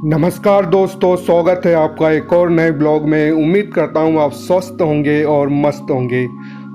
नमस्कार दोस्तों, स्वागत है आपका एक और नए ब्लॉग में। उम्मीद करता हूँ आप स्वस्थ होंगे और मस्त होंगे।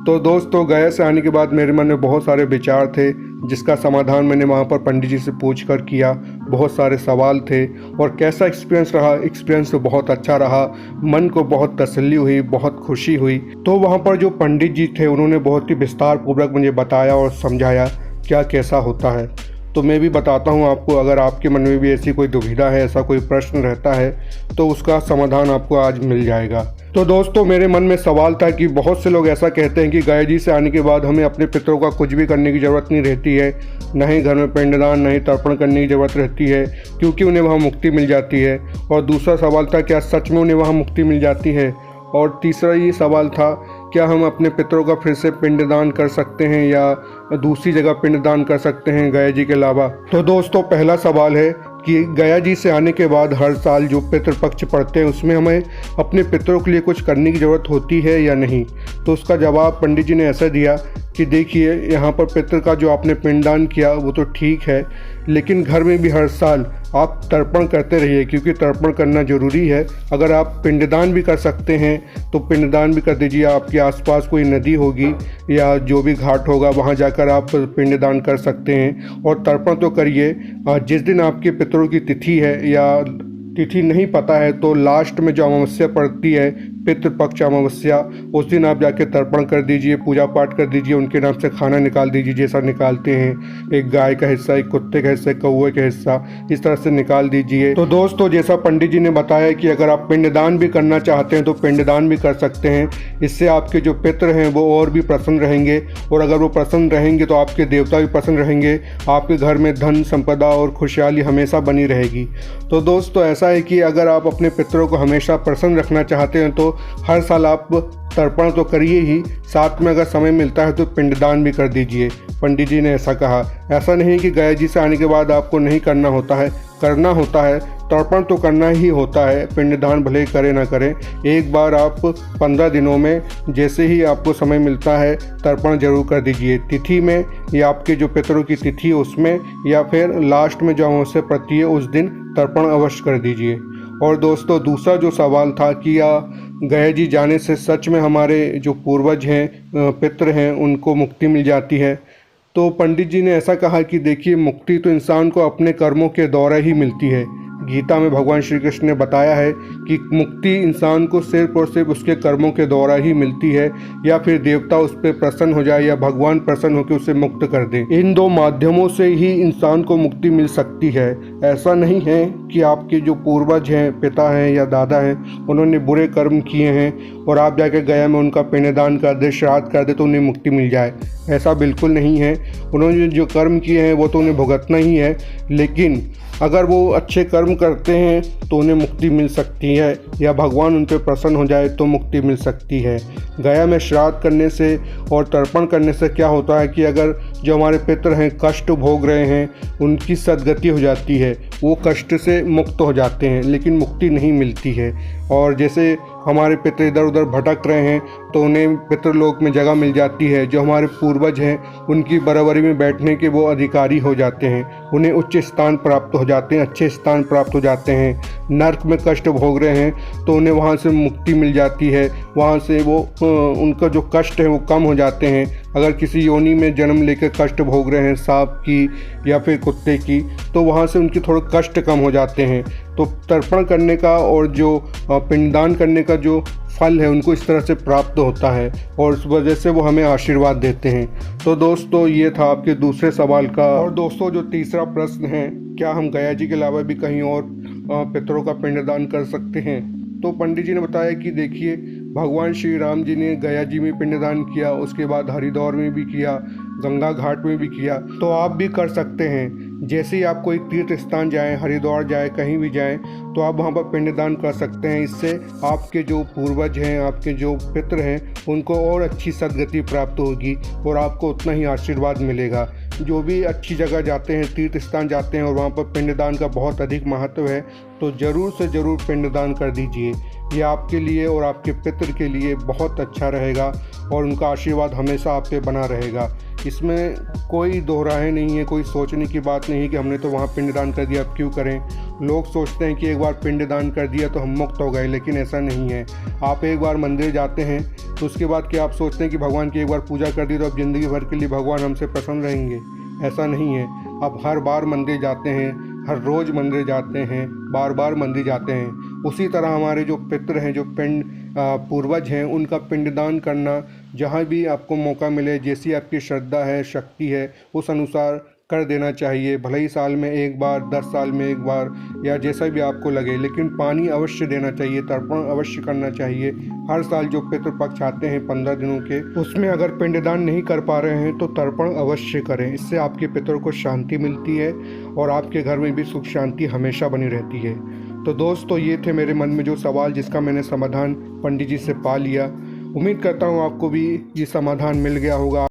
तो दोस्तों, गया से आने के बाद मेरे मन में बहुत सारे विचार थे, जिसका समाधान मैंने वहाँ पर पंडित जी से पूछ कर किया। बहुत सारे सवाल थे और कैसा एक्सपीरियंस रहा। एक्सपीरियंस तो बहुत अच्छा रहा, मन को बहुत तसल्ली हुई, बहुत खुशी हुई। तो वहाँ पर जो पंडित जी थे उन्होंने बहुत ही विस्तार पूर्वक मुझे बताया और समझाया क्या कैसा होता है। तो मैं भी बताता हूँ आपको, अगर आपके मन में भी ऐसी कोई दुविधा है, ऐसा कोई प्रश्न रहता है, तो उसका समाधान आपको आज मिल जाएगा। तो दोस्तों, मेरे मन में सवाल था कि बहुत से लोग ऐसा कहते हैं कि गया जी से आने के बाद हमें अपने पितरों का कुछ भी करने की ज़रूरत नहीं रहती है, न ही घर में पिंडदान न ही तर्पण करने की ज़रूरत रहती है, क्योंकि उन्हें वहाँ मुक्ति मिल जाती है। और दूसरा सवाल था, क्या सच में उन्हें वहाँ मुक्ति मिल जाती है। और तीसरा ये सवाल था, क्या हम अपने पितरों का फिर से पिंडदान कर सकते हैं या दूसरी जगह पिंडदान कर सकते हैं गया जी के अलावा। तो दोस्तों, पहला सवाल है कि गया जी से आने के बाद हर साल जो पितृपक्ष पड़ते हैं उसमें हमें अपने पितरों के लिए कुछ करने की ज़रूरत होती है या नहीं। तो उसका जवाब पंडित जी ने ऐसा दिया कि देखिए, यहाँ पर पितृ का जो आपने पिंडदान किया वो तो ठीक है, लेकिन घर में भी हर साल आप तर्पण करते रहिए, क्योंकि तर्पण करना ज़रूरी है। अगर आप पिंडदान भी कर सकते हैं तो पिंडदान भी कर दीजिए। आपके आसपास कोई नदी होगी या जो भी घाट होगा वहाँ जाकर आप पिंडदान कर सकते हैं। और तर्पण तो करिए। जिस दिन आपके पितरों की तिथि है या तिथि नहीं पता है तो लास्ट में जो अमावस्या पड़ती है, पितृपक्ष अमावस्या, उस दिन आप जाके तर्पण कर दीजिए, पूजा पाठ कर दीजिए, उनके नाम से खाना निकाल दीजिए। जैसा निकालते हैं, एक गाय का हिस्सा, एक कुत्ते का हिस्सा, एक कौवे का हिस्सा, इस तरह से निकाल दीजिए। तो दोस्तों, जैसा पंडित जी ने बताया कि अगर आप पिंडदान भी करना चाहते हैं तो पिंडदान भी कर सकते हैं। इससे आपके जो पितृ हैं वो और भी प्रसन्न रहेंगे, और अगर वो प्रसन्न रहेंगे तो आपके देवता भी प्रसन्न रहेंगे। आपके घर में धन संपदा और खुशहाली हमेशा बनी रहेगी। तो दोस्तों, ऐसा है कि अगर आप अपने पितरों को हमेशा प्रसन्न रखना चाहते हैं तो हर साल आप तर्पण तो करिए ही, साथ में अगर समय मिलता है तो पिंडदान भी कर दीजिए। पंडित जी ने ऐसा कहा। ऐसा नहीं कि गया जी से आने के बाद आपको नहीं करना होता है, करना होता है। तर्पण तो करना ही होता है, पिंडदान भले करें ना करें। एक बार आप 15 दिनों में जैसे ही आपको समय मिलता है तर्पण जरूर कर दीजिए। तिथि में या आपके जो पितरों की तिथि है उसमें, या फिर लास्ट में जो अमावस्या पड़ती है उस दिन तर्पण अवश्य कर दीजिए। और दोस्तों, दूसरा जो सवाल था कि गया जी जाने से सच में हमारे जो पूर्वज हैं, पितृ हैं, उनको मुक्ति मिल जाती है। तो पंडित जी ने ऐसा कहा कि देखिए, मुक्ति तो इंसान को अपने कर्मों के द्वारा ही मिलती है। गीता में भगवान श्री कृष्ण ने बताया है कि मुक्ति इंसान को सिर्फ और सिर्फ उसके कर्मों के द्वारा ही मिलती है, या फिर देवता उस पर प्रसन्न हो जाए या भगवान प्रसन्न होकर उसे मुक्त कर दे। इन दो माध्यमों से ही इंसान को मुक्ति मिल सकती है। ऐसा नहीं है कि आपके जो पूर्वज हैं, पिता हैं या दादा हैं, उन्होंने बुरे कर्म किए हैं और आप जाके गया में उनका पिंडदान कर दे, श्राद्ध कर दे तो उन्हें मुक्ति मिल जाए। ऐसा बिल्कुल नहीं है। उन्होंने जो कर्म किए हैं वो तो उन्हें भुगतना ही है, लेकिन अगर वो अच्छे कर्म करते हैं तो उन्हें मुक्ति मिल सकती है, या भगवान उन पर प्रसन्न हो जाए तो मुक्ति मिल सकती है। गया में श्राद्ध करने से और तर्पण करने से क्या होता है कि अगर जो हमारे पितृ हैं कष्ट भोग रहे हैं, उनकी सद्गति हो जाती है, वो कष्ट से मुक्त हो जाते हैं, लेकिन मुक्ति नहीं मिलती है। और जैसे हमारे पितृ इधर उधर भटक रहे हैं तो उन्हें पितृलोक में जगह मिल जाती है। जो हमारे पूर्वज हैं उनकी बराबरी में बैठने के वो अधिकारी हो जाते हैं, उन्हें उच्च स्थान प्राप्त हो जाते हैं, अच्छे स्थान प्राप्त हो जाते हैं। नर्क में कष्ट भोग रहे हैं तो उन्हें वहाँ से मुक्ति मिल जाती है, वहाँ से वो उनका जो कष्ट है वो कम हो जाते हैं। अगर किसी योनि में जन्म लेकर कष्ट भोग रहे हैं, सांप की या फिर कुत्ते की, तो वहाँ से उनके थोड़े कष्ट कम हो जाते हैं। तो तर्पण करने का और जो पिंडदान करने का जो फल है उनको इस तरह से प्राप्त होता है, और इस वजह से वो हमें आशीर्वाद देते हैं। तो दोस्तों, ये था आपके दूसरे सवाल का। और दोस्तों, जो तीसरा प्रश्न है, क्या हम गया जी के अलावा भी कहीं और पितरों का पिंडदान कर सकते हैं। तो पंडित जी ने बताया कि देखिए, भगवान श्री राम जी ने गया जी में पिंडदान किया, उसके बाद हरिद्वार में भी किया, गंगा घाट में भी किया, तो आप भी कर सकते हैं। जैसे ही आप कोई तीर्थ स्थान जाएं, हरिद्वार जाएं, कहीं भी जाएं, तो आप वहां पर पिंडदान कर सकते हैं। इससे आपके जो पूर्वज हैं, आपके जो पितृ हैं, उनको और अच्छी सद्गति प्राप्त होगी और आपको उतना ही आशीर्वाद मिलेगा। जो भी अच्छी जगह जाते हैं, तीर्थ स्थान जाते हैं और वहाँ पर पिंडदान का बहुत अधिक महत्व है, तो ज़रूर से ज़रूर पिंडदान कर दीजिए। ये आपके लिए और आपके पितृ के लिए बहुत अच्छा रहेगा और उनका आशीर्वाद हमेशा आप पे बना रहेगा। इसमें कोई दोहराहे नहीं है, कोई सोचने की बात नहीं है कि हमने तो वहाँ पिंडदान कर दिया अब क्यों करें। लोग सोचते हैं कि एक बार पिंडदान कर दिया तो हम मुक्त हो गए, लेकिन ऐसा नहीं है। आप एक बार मंदिर जाते हैं तो उसके बाद क्या आप सोचते हैं कि भगवान की एक बार पूजा कर दी तो अब ज़िंदगी भर के लिए भगवान हमसे प्रसन्न रहेंगे? ऐसा नहीं है। आप हर बार मंदिर जाते हैं, हर रोज़ मंदिर जाते हैं, बार बार मंदिर जाते हैं। उसी तरह हमारे जो पितृ हैं, जो पूर्वज हैं, उनका पिंडदान करना जहाँ भी आपको मौका मिले, जैसी आपकी श्रद्धा है, शक्ति है, उस अनुसार कर देना चाहिए। भले ही साल में एक बार, 10 साल में एक बार, या जैसा भी आपको लगे, लेकिन पानी अवश्य देना चाहिए, तर्पण अवश्य करना चाहिए। हर साल जो पितृपक्ष आते हैं 15 दिनों के, उसमें अगर पिंडदान नहीं कर पा रहे हैं तो तर्पण अवश्य करें। इससे आपके पितरों को शांति मिलती है और आपके घर में भी सुख शांति हमेशा बनी रहती है। तो दोस्तों, ये थे मेरे मन में जो सवाल, जिसका मैंने समाधान पंडित जी से पा लिया। उम्मीद करता हूँ आपको भी ये समाधान मिल गया होगा।